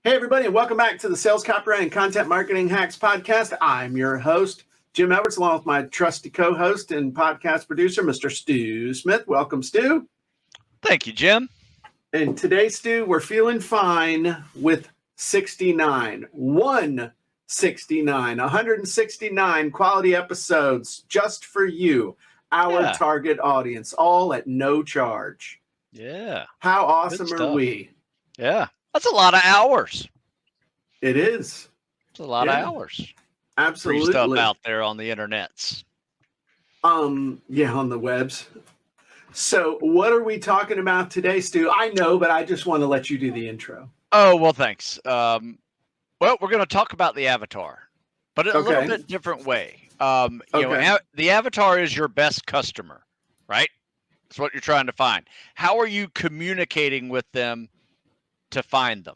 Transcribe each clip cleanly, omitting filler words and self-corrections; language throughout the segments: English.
Hey, everybody, and welcome back to the Sales Copyright and Content Marketing Hacks podcast. I'm your host, Jim Edwards, along with my trusty co-host and podcast producer, Mr. Stu Smith. Welcome, Stu. Thank you, Jim. And today, Stu, we're feeling fine with 69. 169 quality episodes just for you, our target audience, all at no charge. Yeah. How awesome are we? Yeah. That's a lot of hours. It is. It's a lot of hours. Absolutely. Free stuff out there on the internets. Yeah, on the webs. So what are we talking about today, Stu? I know, but I just want to let you do the intro. Oh, well, thanks. Well, we're going to talk about the avatar, but in a little bit different way. You know, the avatar is your best customer, right? That's what you're trying to find. How are you communicating with them to find them?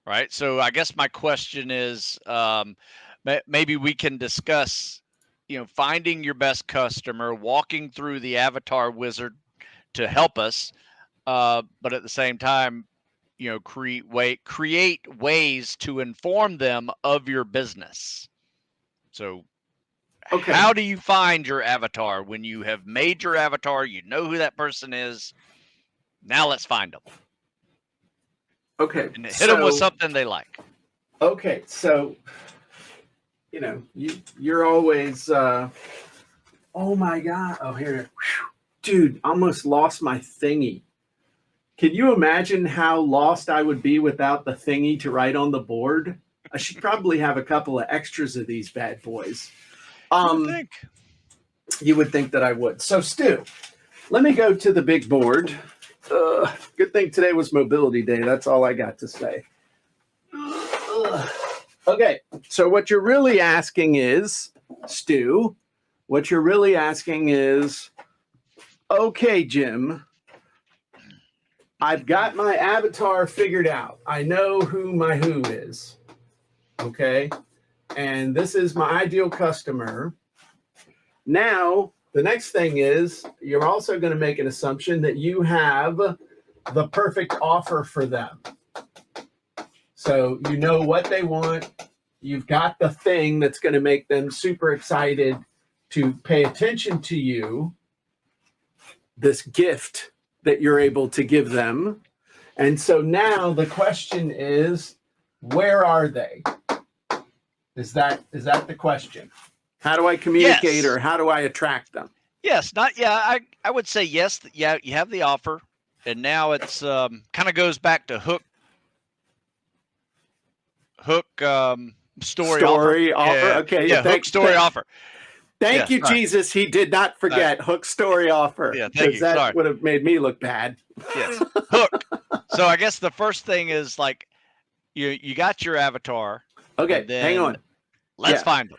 Right. So I guess my question is, maybe we can discuss, finding your best customer, walking through the avatar wizard to help us. But at the same time, create ways to inform them of your business. So how do you find your avatar when you have made your avatar? You know who that person is. Now let's find them. Okay. And hit them with something they like. Okay. So, you're always, oh my God. Oh, here. Dude, almost lost my thingy. Can you imagine how lost I would be without the thingy to write on the board? I should probably have a couple of extras of these bad boys. You would think that I would. So, Stu, let me go to the big board. Good thing today was mobility day. That's all I got to say. Okay, so what you're really asking is, Stu, okay, Jim, I've got my avatar figured out. I know who my who is, okay? And this is my ideal customer. Now, the next thing is you're also going to make an assumption that you have the perfect offer for them. So you know what they want. You've got the thing that's going to make them super excited to pay attention to you, this gift that you're able to give them. And so now the question is, where are they? Is that the question? How do I communicate or how do I attract them? Yes, I would say yes. Yeah, you have the offer, and now it's kind of goes back to hook story offer. Yeah. Okay. Yeah, hook story offer. Thank you, Jesus. He did not forget hook story offer. Yeah, thank you. That would have made me look bad. Yes, hook. So I guess the first thing is like you got your avatar. Okay, hang on. Let's find them.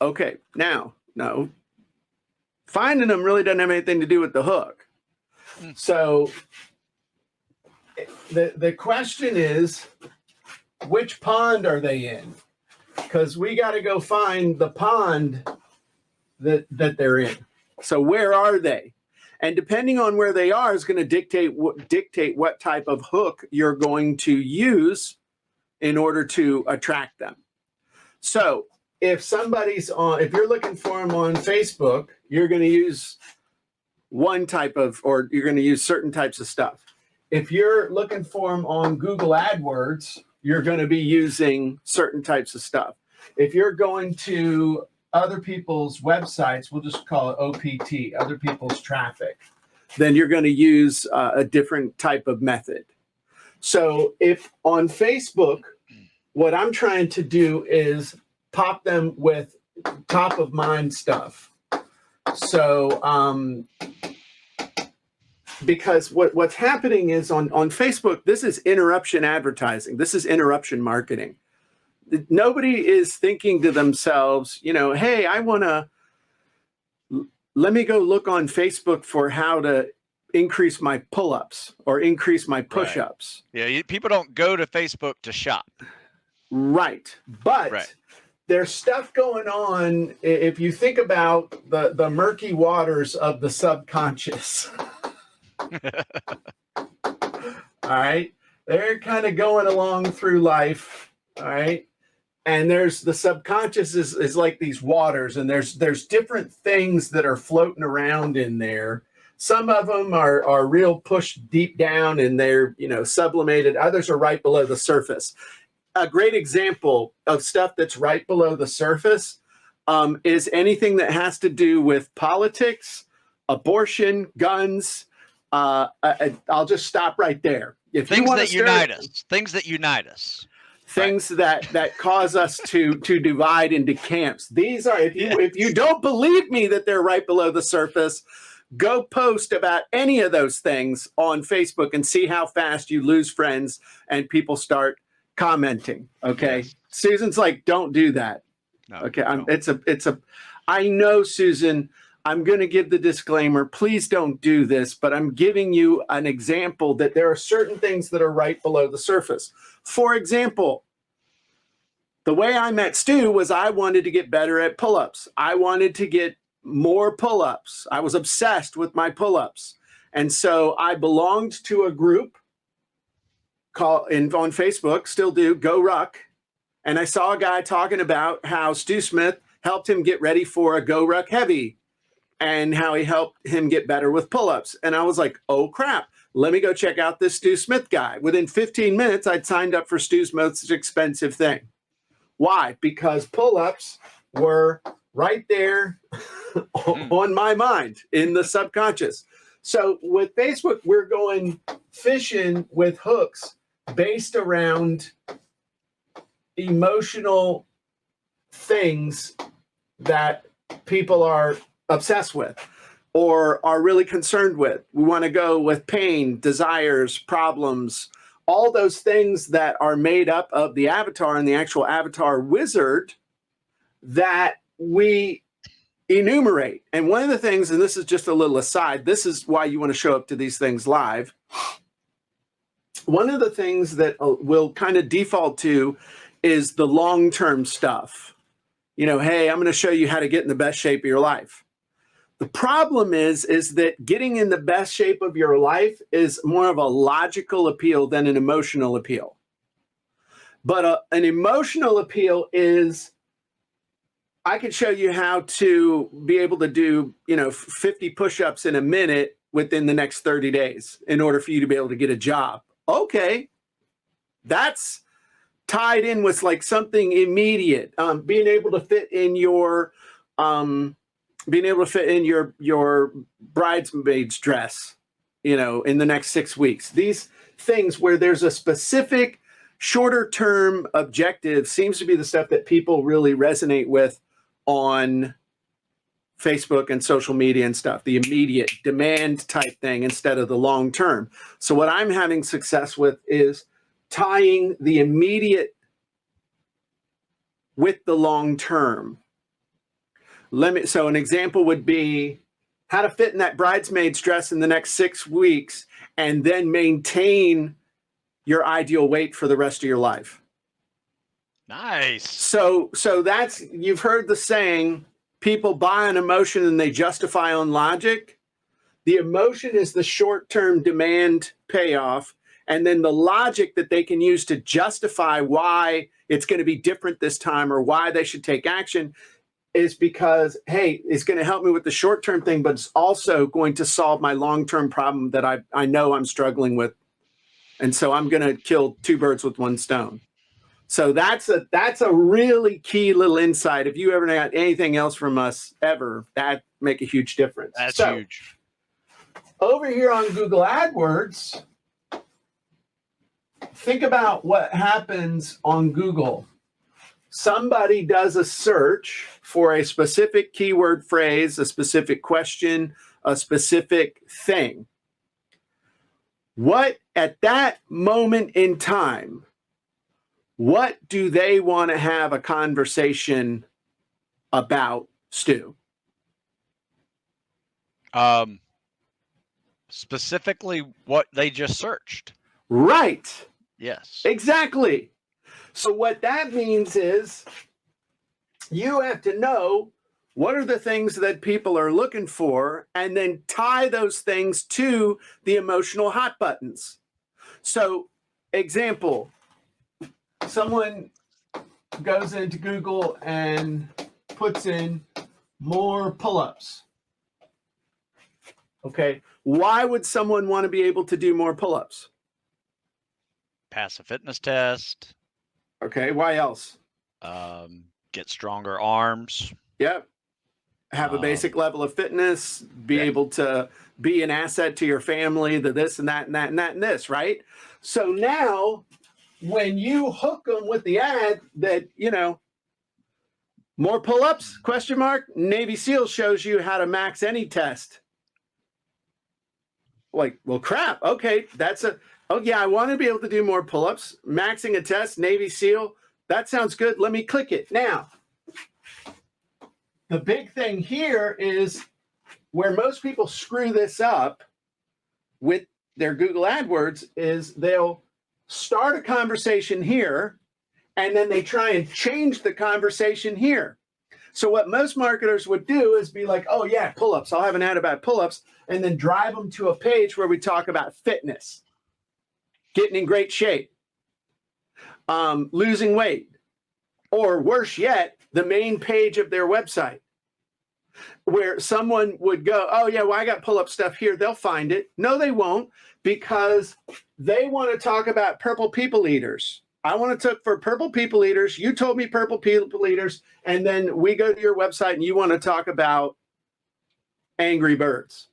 Okay, now, no. Finding them really doesn't have anything to do with the hook. So the question is, which pond are they in? Because we got to go find the pond that they're in. So where are they? And depending on where they are is going to dictate what type of hook you're going to use in order to attract them. So if you're looking for them on Facebook, you're going to use one type of, or you're going to use certain types of stuff. If you're looking for them on Google AdWords, you're going to be using certain types of stuff. If you're going to other people's websites, we'll just call it OPT, other people's traffic, then you're going to use a different type of method. So if on Facebook, what I'm trying to do is pop them with top of mind stuff. So because what's happening is on Facebook, this is interruption advertising. This is interruption marketing. Nobody is thinking to themselves, hey, let me go look on Facebook for how to increase my pull-ups or increase my push-ups. Right. Yeah, people don't go to Facebook to shop. Right. But there's stuff going on. If you think about the murky waters of the subconscious. All right. They're kind of going along through life, all right? And there's the subconscious is like these waters, and there's different things that are floating around in there. Some of them are real pushed deep down and they're, sublimated. Others are right below the surface. A great example of stuff that's right below the surface is anything that has to do with politics, abortion, guns. I'll just stop right there. If things that unite us, things that unite us, things right. that cause us to divide into camps. These are, if you don't believe me that they're right below the surface, go post about any of those things on Facebook and see how fast you lose friends and people start commenting. Okay. Yes. Susan's like, don't do that. No, okay. No. I know, Susan, I'm going to give the disclaimer. Please don't do this, but I'm giving you an example that there are certain things that are right below the surface. For example, the way I met Stu was I wanted to get better at pull-ups. I wanted to get more pull-ups. I was obsessed with my pull-ups. And so I belonged to a group on Facebook, still do, Go Ruck. And I saw a guy talking about how Stu Smith helped him get ready for a Go Ruck Heavy and how he helped him get better with pull-ups. And I was like, oh crap, let me go check out this Stu Smith guy. Within 15 minutes, I'd signed up for Stu's most expensive thing. Why? Because pull-ups were right there on my mind in the subconscious. So with Facebook, we're going fishing with hooks based around emotional things that people are obsessed with or are really concerned with. We want to go with pain, desires, problems, all those things that are made up of the avatar and the actual avatar wizard that we enumerate. And one of the things, and this is just a little aside, this is why you want to show up to these things live. One of the things that we'll kind of default to is the long-term stuff. Hey, I'm going to show you how to get in the best shape of your life. The problem is that getting in the best shape of your life is more of a logical appeal than an emotional appeal. But an emotional appeal is, I could show you how to be able to do, 50 push-ups in a minute within the next 30 days in order for you to be able to get a job. Okay, that's tied in with like something immediate. Being able to fit in your bridesmaid's dress, in the next 6 weeks. These things where there's a specific shorter term objective seems to be the stuff that people really resonate with on Facebook and social media and stuff, the immediate demand type thing instead of the long term. So what I'm having success with is tying the immediate with the long term. So an example would be how to fit in that bridesmaid's dress in the next 6 weeks and then maintain your ideal weight for the rest of your life. Nice. So that's, you've heard the saying, people buy an emotion and they justify on logic. The emotion is the short-term demand payoff, and then the logic that they can use to justify why it's going to be different this time or why they should take action is because, hey, it's going to help me with the short-term thing, but it's also going to solve my long-term problem that I know I'm struggling with. And so I'm going to kill two birds with one stone. So that's a really key little insight. If you ever got anything else from us ever, that make a huge difference. That's huge. Over here on Google AdWords, think about what happens on Google. Somebody does a search for a specific keyword phrase, a specific question, a specific thing. What, at that moment in time, what do they want to have a conversation about, Stu? Specifically what they just searched. Right. Yes. Exactly. So what that means is you have to know what are the things that people are looking for and then tie those things to the emotional hot buttons. So example, someone goes into Google and puts in more pull-ups. Okay. Why would someone want to be able to do more pull-ups? Pass a fitness test. Okay. Why else? Get stronger arms. Yep. Have a basic level of fitness, be able to be an asset to your family, the this and that and that and that and this, right? So now when you hook them with the ad that, you know, more pull-ups, question mark, Navy SEAL shows you how to max any test. Like, well, crap. Okay, oh yeah, I want to be able to do more pull-ups. Maxing a test, Navy SEAL, that sounds good. Let me click it. Now, the big thing here is where most people screw this up with their Google AdWords is they'll start a conversation here and then they try and change the conversation here. So what most marketers would do is be like, oh yeah, pull-ups. I'll have an ad about pull-ups and then drive them to a page where we talk about fitness, getting in great shape, losing weight, or worse yet, the main page of their website where someone would go, oh yeah, well, I got pull-up stuff here. They'll find it. No, they won't, because they want to talk about purple people eaters. I want to talk for purple people eaters. You told me purple people eaters. And then we go to your website and you want to talk about Angry Birds.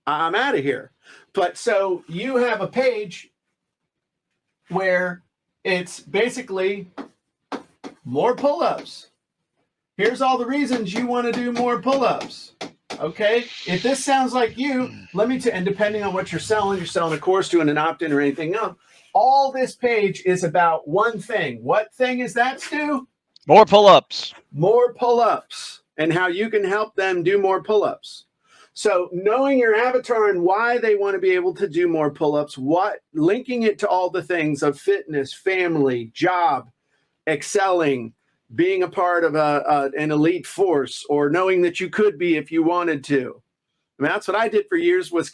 I'm out of here. But so you have a page where it's basically more pull-ups. Here's all the reasons you want to do more pull-ups. Okay. If this sounds like you, and depending on what you're selling a course, doing an opt-in or anything else, all this page is about one thing. What thing is that, Stu? More pull-ups. More pull-ups and how you can help them do more pull-ups. So knowing your avatar and why they want to be able to do more pull-ups, linking it to all the things of fitness, family, job, excelling, being a part of an elite force, or knowing that you could be if you wanted to. I mean, that's what I did for years was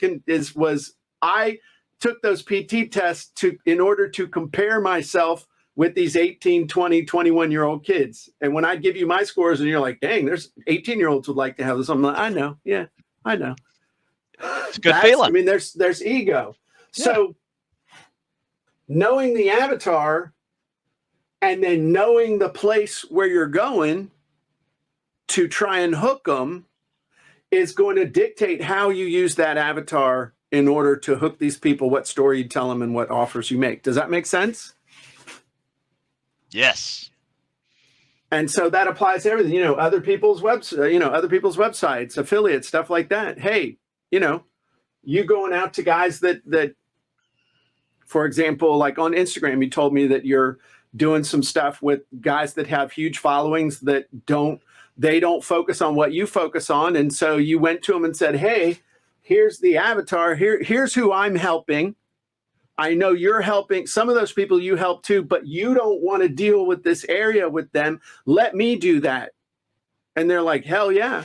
I took those PT tests in order to compare myself with these 18, 20, 21-year-old kids. And when I give you my scores and you're like, dang, there's 18-year-olds would like to have this. I'm like, I know. Yeah, I know. It's a good feeling. I mean, there's ego. Yeah. So knowing the avatar and then knowing the place where you're going to try and hook them is going to dictate how you use that avatar in order to hook these people, what story you tell them, and what offers you make. Does that make sense? Yes. And so that applies to everything, other people's websites, affiliates, stuff like that. Hey, you going out to guys that, for example, like on Instagram, you told me that you're doing some stuff with guys that have huge followings that don't focus on what you focus on. And so you went to them and said, hey, here's the avatar. Here's who I'm helping. I know you're helping. Some of those people you help too, but you don't want to deal with this area with them. Let me do that. And they're like, hell yeah.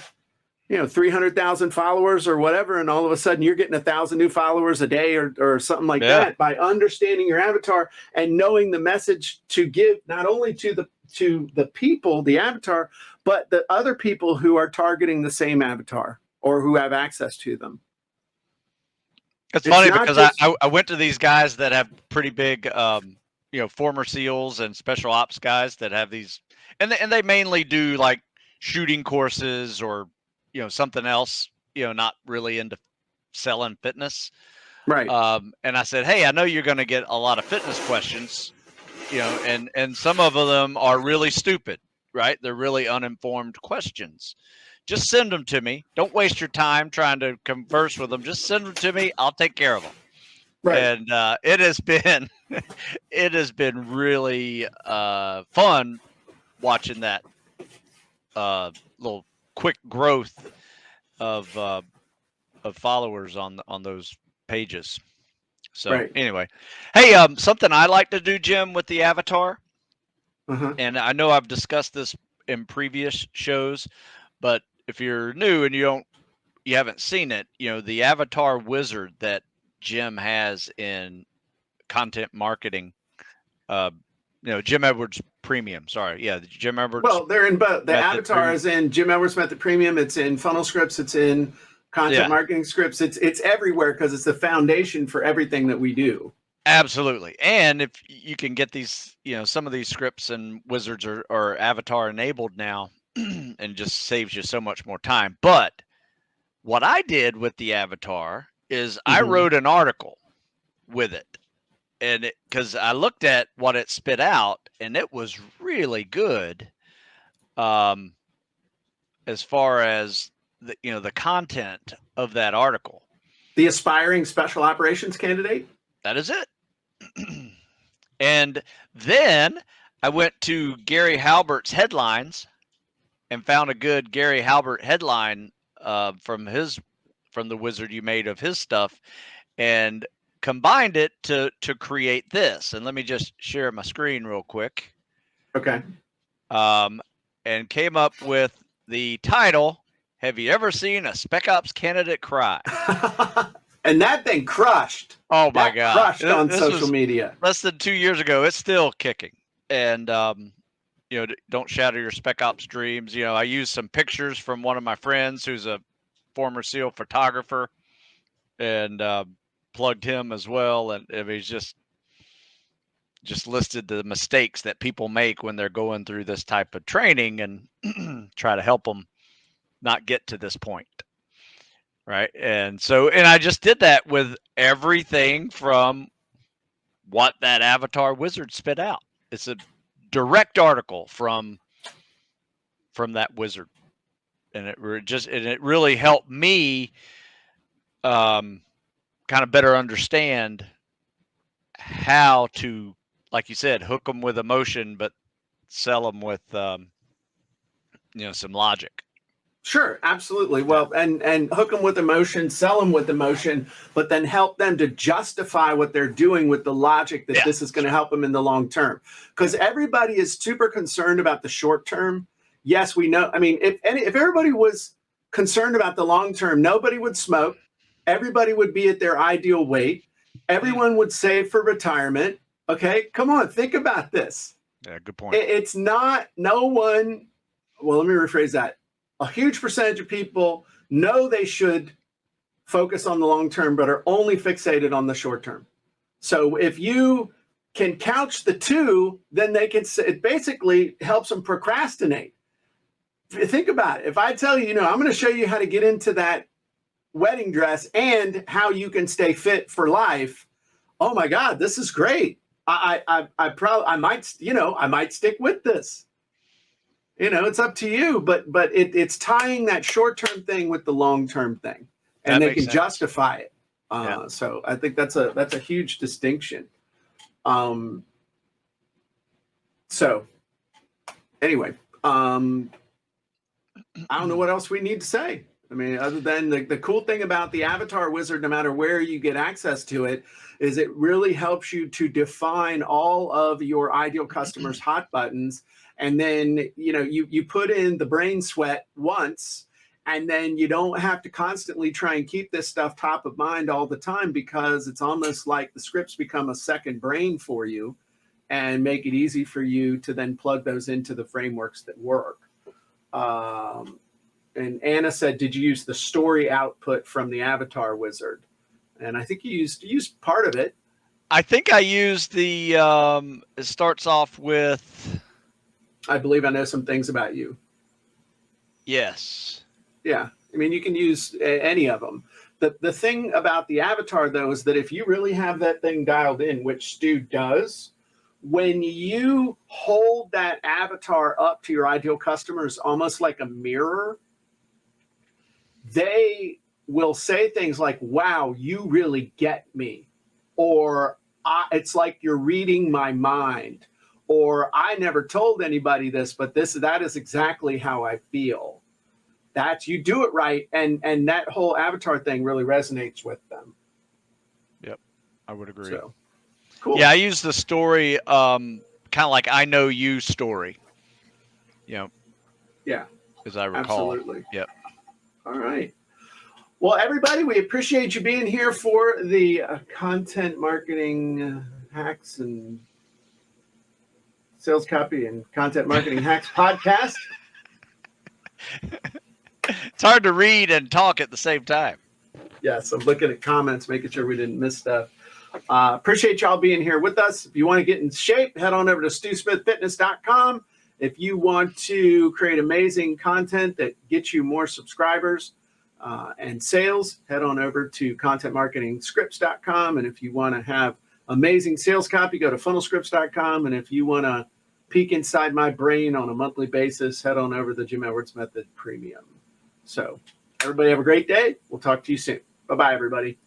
300,000 followers or whatever. And all of a sudden you're getting 1,000 new followers a day or something like that by understanding your avatar and knowing the message to give not only to the people, the avatar, but the other people who are targeting the same avatar or who have access to them. It's funny because I went to these guys that have pretty big, former SEALs and special ops guys that have these, and they mainly do like shooting courses or, something else, not really into selling fitness. Right. And I said, hey, I know you're going to get a lot of fitness questions, and some of them are really stupid, right? They're really uninformed questions. Just send them to me. Don't waste your time trying to converse with them. Just send them to me. I'll take care of them. Right. And it has been really fun watching that little quick growth of followers on those pages. So anyway, hey, something I like to do, Jim, with the avatar, and I know I've discussed this in previous shows, but if you're new and you haven't seen it, the avatar wizard that Jim has in content marketing. Jim Edwards Premium. Sorry, yeah, the Jim Edwards. Well, they're in both. The Avatar Premium. is in Jim Edwards Method Premium. It's in Funnel Scripts. It's in Content Marketing Scripts. It's everywhere because it's the foundation for everything that we do. Absolutely. And if you can get these, some of these scripts and wizards are Avatar enabled now, and just saves you so much more time. But what I did with the Avatar is I wrote an article with it. And because I looked at what it spit out, and it was really good, as far as the content of that article. The aspiring special operations candidate. That is it. And then I went to Gary Halbert's headlines and found a good Gary Halbert headline from the wizard you made of his stuff, and combined it to create this. And let me just share my screen real quick. Okay. And came up with the title, "Have you ever seen a Spec Ops candidate cry?" And that thing crushed. Oh my God. Crushed on social media. Less than 2 years ago. It's still kicking. And don't shatter your Spec Ops dreams. I used some pictures from one of my friends who's a former SEAL photographer, and plugged him as well. And he's just listed the mistakes that people make when they're going through this type of training, and try to help them not get to this point. Right. And I just did that with everything from what that Avatar wizard spit out. It's a direct article from that wizard. And it really helped me kind of better understand how to, like you said, hook them with emotion, but sell them with, some logic. Sure, absolutely. Well, and hook them with emotion, sell them with emotion, but then help them to justify what they're doing with the logic that this is going to help them in the long term. Because everybody is super concerned about the short term. Yes, we know. I mean, if everybody was concerned about the long term, nobody would smoke. Everybody would be at their ideal weight. Everyone would save for retirement. Okay, come on, think about this. Yeah, good point. It's not no one. Well, let me rephrase that. A huge percentage of people know they should focus on the long term, but are only fixated on the short term. So if you can couch the two, then it basically helps them procrastinate. Think about it. If I tell you, I'm going to show you how to get into that wedding dress and how you can stay fit for life. Oh my God, this is great. I might stick with this. It's up to you, but it's tying that short-term thing with the long-term thing, and they can justify it. So I think that's a huge distinction. So anyway, I don't know what else we need to say. I mean, other than the cool thing about the Avatar Wizard, no matter where you get access to it, is it really helps you to define all of your ideal customers' hot buttons. And then, you put in the brain sweat once, and then you don't have to constantly try and keep this stuff top of mind all the time, because it's almost like the scripts become a second brain for you and make it easy for you to then plug those into the frameworks that work. And Anna said, did you use the story output from the Avatar Wizard? And I think you used part of it. I think I used the, it starts off with, I believe I know some things about you. Yes. Yeah. I mean, you can use any of them. The thing about the Avatar, though, is that if you really have that thing dialed in, which Stu does, when you hold that avatar up to your ideal customers, almost like a mirror, they will say things like, wow, you really get me. Or it's like you're reading my mind. Or I never told anybody this, but that is exactly how I feel. You do it right, and that whole avatar thing really resonates with them. Yep, I would agree. So, cool. Yeah, I use the story, kind of like I know you story. Yeah, as I recall. Absolutely. Yep. All right. Well, everybody, we appreciate you being here for the content marketing Hacks and Sales Copy and Content Marketing Hacks podcast. It's hard to read and talk at the same time. Yes, I'm looking at comments, making sure we didn't miss stuff. Appreciate y'all being here with us. If you want to get in shape, head on over to StuSmithFitness.com. If you want to create amazing content that gets you more subscribers and sales, head on over to ContentMarketingScripts.com. And if you want to have amazing sales copy, go to FunnelScripts.com. And if you want to peek inside my brain on a monthly basis, head on over to the Jim Edwards Method Premium. So everybody have a great day. We'll talk to you soon. Bye-bye, everybody.